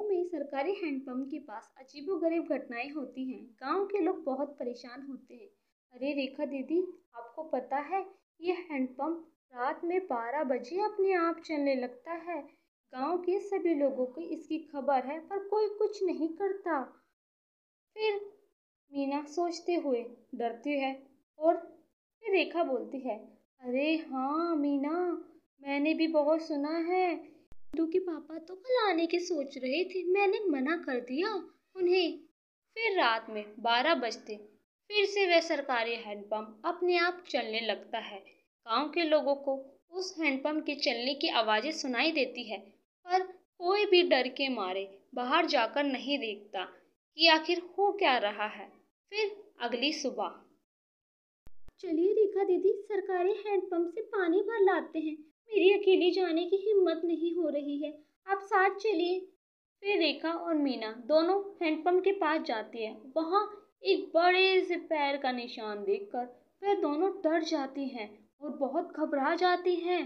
गांव में सरकारी हैंडपंप के पास अजीबोगरीब घटनाएं होती हैं। गांव के लोग बहुत परेशान होते हैं। अरे रेखा दीदी, आपको पता है ये हैंडपंप रात में 12 बजे अपने आप चलने लगता है। गांव के सभी लोगों को इसकी खबर है पर कोई कुछ नहीं करता। फिर मीना सोचते हुए डरती है और फिर रेखा बोलती है, अरे हाँ मीना, मैंने भी बहुत सुना है। गुड्डू के पापा तो कल आने की सोच रहे थे, मैंने मना कर दिया उन्हें। फिर रात में 12 बजते फिर से वह सरकारी हैंडपंप अपने आप चलने लगता है। गांव के लोगों को उस हैंडपंप के चलने की आवाजें सुनाई देती है, पर कोई भी डर के मारे बाहर जाकर नहीं देखता कि आखिर हो क्या रहा है। फिर अगली सुबह, चलिए रेखा दीदी, सरकारी हैंडपंप से पानी भर लाते हैं। मेरी अकेले जाने की हिम्मत नहीं हो रही है, आप साथ चलिए। फिर रेखा और मीना दोनों हैंडपंप के पास जाती है। वहां एक बड़े से पैर का निशान देखकर वह दोनों डर जाती हैं और बहुत घबरा जाती हैं।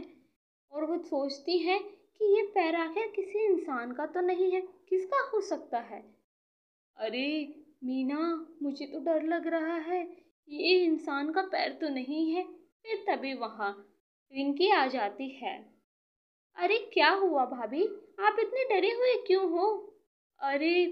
और वो सोचती हैं कि ये पैर आखिर किसी इंसान का तो नहीं है, किसका हो सकता है। अरे मीना, मुझे तो डर लग रहा है, ये इंसान का पैर तो नहीं है। फिर तभी वहां रिंकी आ जाती है। अरे क्या हुआ भाभी, आप इतने डरे हुए क्यों हो? अरे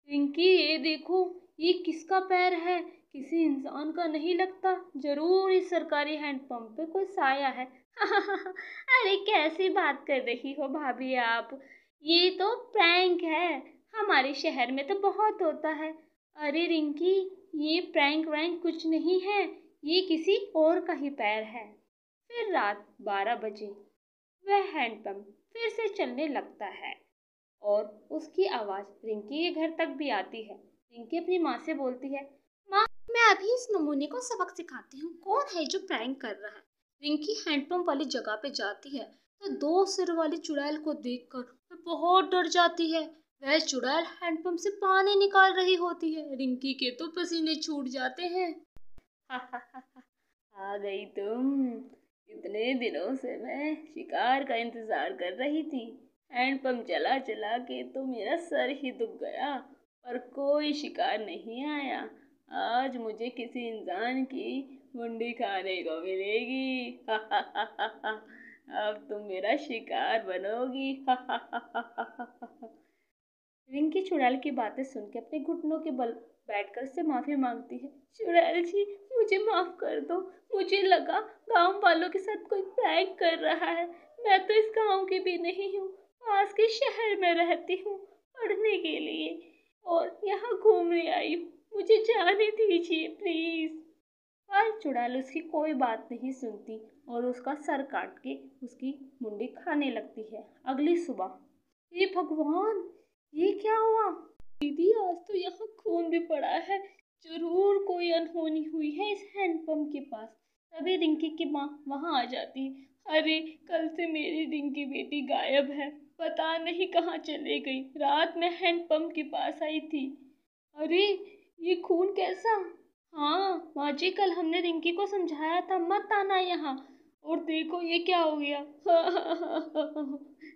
रिंकी, ये देखो, ये किसका पैर है? किसी इंसान का नहीं लगता। जरूर इस सरकारी हैंडपंप पे कोई साया है। अरे कैसी बात कर रही हो भाभी आप, ये तो प्रैंक है। हमारे शहर में तो बहुत होता है। अरे रिंकी, ये प्रैंक वैंक कुछ नहीं है, ये किसी और का ही पैर है। फिर रात 12 बजे वह हैंडपंप फिर से चलने लगता है और उसकी आवाज रिंकी के घर तक भी आती है। रिंकी अपनी माँ से बोलती है, माँ, मैं अभी इस नमूने को सबक सिखाती हूँ, कौन है जो प्रैंक कर रहा है। रिंकी हैंडपंप वाली जगह पे जाती है तो 2 सिर वाली चुड़ैल को देखकर वह बहुत डर जाती है। वह चुड़ैल हैंडपंप से पानी निकाल रही होती है। रिंकी के तो पसीने छूट जाते हैं। आ गई तुम। इतने दिनों से मैं शिकार का इंतजार कर रही थी। हैंडपंप चला चला के तो मेरा सर ही दुख गया, पर कोई शिकार नहीं आया। आज मुझे किसी इंसान की मुंडी खाने को मिलेगी। अब तुम मेरा शिकार बनोगी। रिंकी चुड़ैल की बातें सुन के अपने घुटनों के बल बैठकर उससे माफी मांगती है। चुड़ैल जी, मुझे माफ कर दो। मुझे लगा गांव वालों के साथ कोई प्रैंक कर रहा है। मैं तो इस गांव की भी नहीं हूँ, पास के शहर में रहती हूँ पढ़ने के लिए और यहाँ घूमने आई हूँ। मुझे जाने दीजिए प्लीज। पर चुड़ैल उसकी कोई बात नहीं सुनती और उसका सर काट के उसकी मुंडी खाने लगती है। अगली सुबह, हे भगवान, ये क्या हुआ? दीदी, आज तो यहाँ खून भी पड़ा है। जरूर कोई अनहोनी हुई है इस हैंडपंप के पास। तभी रिंकी की माँ वहां आ जाती है। अरे कल से मेरी रिंकी बेटी गायब है, पता नहीं कहाँ चले गई। रात में हैंडपंप के पास आई थी। अरे ये खून कैसा? हाँ माँ जी, कल हमने रिंकी को समझाया था मत आना यहाँ, और देखो ये क्या हो गया।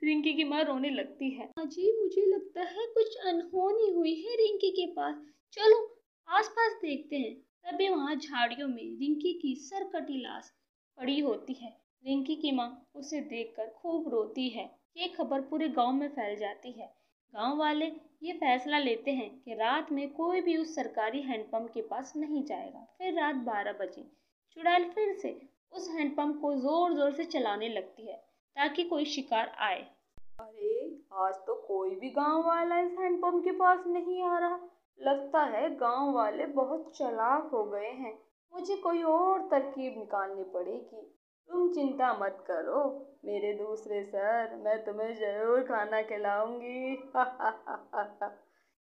रिंकी की माँ रोने लगती है। हाँ जी, मुझे लगता है कुछ अनहोनी हुई है रिंकी के पास। चलो आसपास देखते हैं। तभी वहां झाड़ियों में रिंकी की सरकटी लाश पड़ी होती है। रिंकी की माँ उसे देखकर खूब रोती है। ये खबर पूरे गांव में फैल जाती है। गांव वाले ये फैसला लेते हैं कि रात में कोई भी उस सरकारी हैंडपंप के पास नहीं जाएगा। फिर रात 12 बजे चुड़ैल फिर से उस हैंडपंप को जोर जोर से चलाने लगती है ताकि कोई शिकार आए। अरे आज तो कोई भी गांव वाला इस हैंडपंप के पास नहीं आ रहा। लगता है गांव वाले बहुत चालाक हो गए हैं। मुझे कोई और तरकीब निकालनी पड़ेगी। तुम चिंता मत करो मेरे दूसरे सर, मैं तुम्हें जरूर खाना खिलाऊंगी।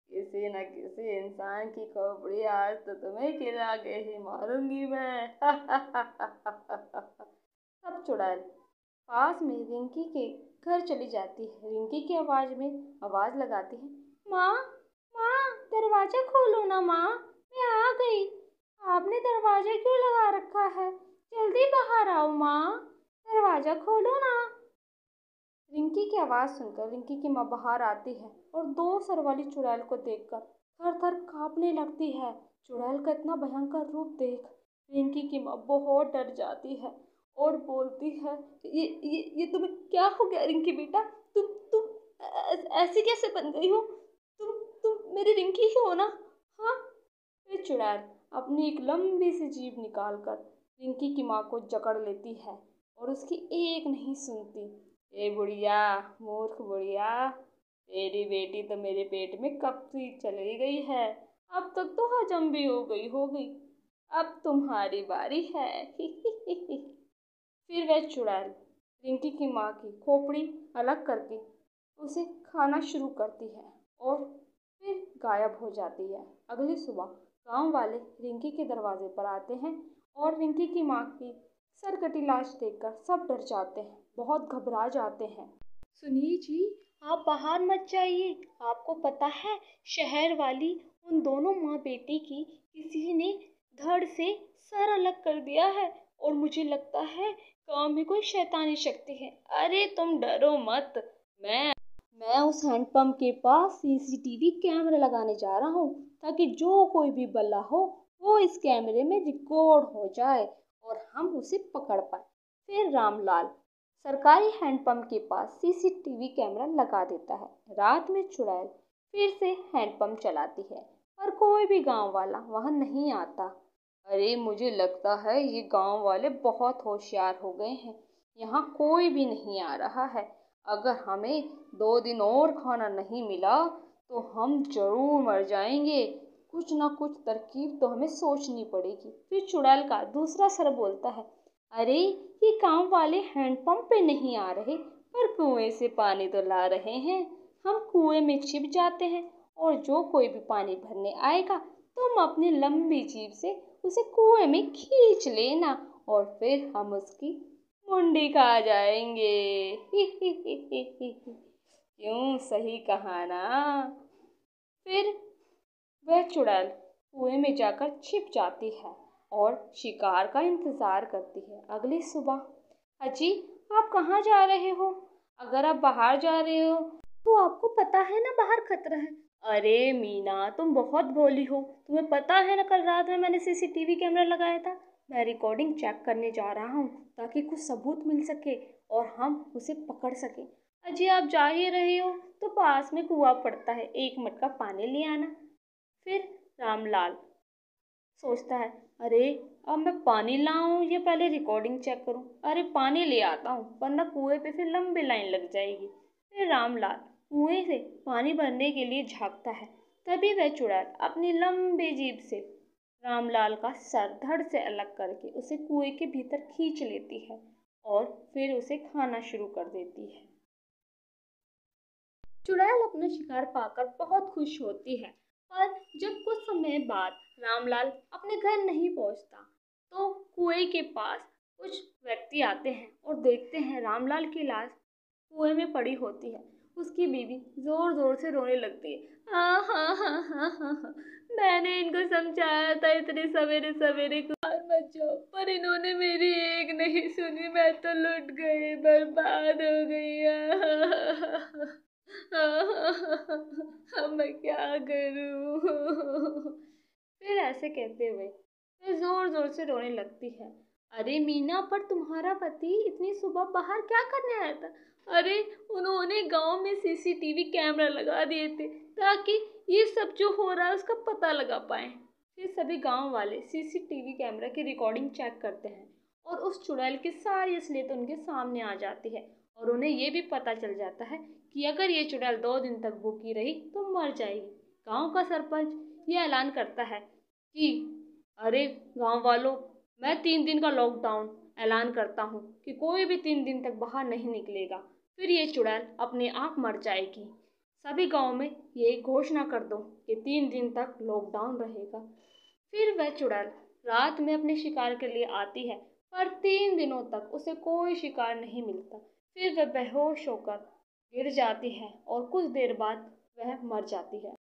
किसी न किसी इंसान की खोपड़ी आज तो तुम्हें खिला के ही मारूंगी मैं। सब चुड़ैल पास में रिंकी के घर चली जाती है। रिंकी की आवाज में आवाज लगाती है, माँ, माँ, दरवाजा खोलो ना माँ, मैं आ गई। आपने दरवाजा क्यों लगा रखा है? जल्दी बाहर आओ माँ, दरवाजा खोलो ना। रिंकी की आवाज़ सुनकर रिंकी की माँ बाहर आती है और 2 सर वाली चुड़ैल को देखकर थर थर कांपने लगती है। चुड़ैल का इतना भयंकर रूप देख रिंकी की माँ बहुत डर जाती है और बोलती है, ये तुम्हें क्या हो गया रिंकी बेटा? तुम ऐसी कैसे बन गई हो? तुम मेरी रिंकी ही हो ना? हाँ। फिर चुड़ैल अपनी एक लंबी सी जीभ निकालकर रिंकी की माँ को जकड़ लेती है और उसकी एक नहीं सुनती। ए बुढ़िया, मूर्ख बुढ़िया, तेरी बेटी तो मेरे पेट में कब से चली गई है। अब तक तो हजम भी हो गई होगी। अब तुम्हारी बारी है। फिर वह चुड़ैल रिंकी की माँ की खोपड़ी अलग करके उसे खाना शुरू करती है और फिर गायब हो जाती है। अगली सुबह गांव वाले रिंकी के दरवाजे पर आते हैं और रिंकी की माँ की सरकटी लाश देखकर सब डर जाते हैं, बहुत घबरा जाते हैं। सुनिए जी, आप बाहर मत जाइए। आपको पता है, शहर वाली उन दोनों माँ बेटी की किसी ने धड़ से सर अलग कर दिया है और मुझे लगता है गांव में कोई शैतानी शक्ति है। अरे तुम डरो मत, मैं उस हैंडपंप के पास सीसीटीवी कैमरा लगाने जा रहा हूँ ताकि जो कोई भी बल्ला हो वो इस कैमरे में रिकॉर्ड हो जाए और हम उसे पकड़ पाए। फिर रामलाल सरकारी हैंडपंप के पास सीसीटीवी कैमरा लगा देता है। रात में चुड़ैल फिर से हैंडपंप चलाती है पर कोई भी गांव वाला वहां नहीं आता। अरे मुझे लगता है ये गांव वाले बहुत होशियार हो गए हैं। यहाँ कोई भी नहीं आ रहा है। अगर हमें 2 दिन और खाना नहीं मिला तो हम जरूर मर जाएंगे। कुछ ना कुछ तरकीब तो हमें सोचनी पड़ेगी। फिर चुड़ैल का दूसरा सर बोलता है, अरे ये गांव वाले हैंडपंप पे नहीं आ रहे पर कुएं से पानी तो ला रहे हैं। हम कुएं में छिप जाते हैं और जो कोई भी पानी भरने आएगा तुम अपनी लंबी जीभ से उसे कुएं में खींच लेना और फिर हम उसकी मुंडी खा जाएंगे। क्यों, सही कहा ना? फिर वह चुड़ैल कुएं में जाकर छिप जाती है और शिकार का इंतजार करती है। अगली सुबह, अजी आप कहाँ जा रहे हो? अगर आप बाहर जा रहे हो तो आपको पता है ना बाहर खतरा है। अरे मीना, तुम बहुत भोली हो। तुम्हें पता है ना कल रात में मैंने सीसीटीवी कैमरा लगाया था। मैं रिकॉर्डिंग चेक करने जा रहा हूँ ताकि कुछ सबूत मिल सके और हम उसे पकड़ सके। अजी आप जा ही रहे हो तो पास में कुआं पड़ता है, 1 मटका पानी ले आना। फिर रामलाल सोचता है, अरे अब मैं पानी लाऊं या पहले रिकॉर्डिंग चेक करूं? अरे पानी ले आता हूँ वरना कुएं पे फिर लंबी लाइन लग जाएगी। फिर रामलाल कुएं से पानी भरने के लिए झांकता है। तभी वह चुड़ैल अपनी लंबी जीभ से रामलाल का सर धड़ से अलग करके उसे कुएं के भीतर खींच लेती है और फिर उसे खाना शुरू कर देती है। चुड़ैल अपना शिकार पाकर बहुत खुश होती है पर जब कुछ समय बाद रामलाल अपने घर नहीं पहुंचता तो कुएं के पास कुछ व्यक्ति आते हैं और देखते हैं रामलाल की लाश कुएं में पड़ी होती है। उसकी बीवी जोर जोर से रोने लगती है। हाँ हाँ हाँ हाँ हाँ हाँ, मैंने इनको समझाया था इतने सवेरे सवेरे बाहर मत जाओ पर इन्होंने मेरी एक नहीं सुनी। मैं तो लुट गई, बर्बाद हो गई। अब मैं क्या करूं? फिर ऐसे कहते हुए फिर जोर जोर से रोने लगती है। अरे मीना, पर तुम्हारा पति इतनी सुबह बाहर क्या करने आया था? अरे उन्होंने गांव में सीसीटीवी कैमरा लगा दिए थे ताकि ये सब जो हो रहा है उसका पता लगा पाए। फिर सभी गांव वाले सीसीटीवी कैमरा की रिकॉर्डिंग चेक करते हैं और उस चुड़ैल की सारी असलियत उनके सामने आ जाती है और उन्हें ये भी पता चल जाता है कि अगर ये चुड़ैल 2 दिन तक भूखी रही तो मर जाएगी। गांव का सरपंच ये ऐलान करता है कि अरे गांव वालों, मैं 3 दिन का लॉकडाउन ऐलान करता हूँ कि कोई भी 3 दिन तक बाहर नहीं निकलेगा। फिर ये चुड़ैल अपने आप मर जाएगी। सभी गांव में ये घोषणा कर दो कि 3 दिन तक लॉकडाउन रहेगा। फिर वह चुड़ैल रात में अपने शिकार के लिए आती है पर 3 दिनों तक उसे कोई शिकार नहीं मिलता। फिर वह बेहोश होकर गिर जाती है और कुछ देर बाद वह मर जाती है।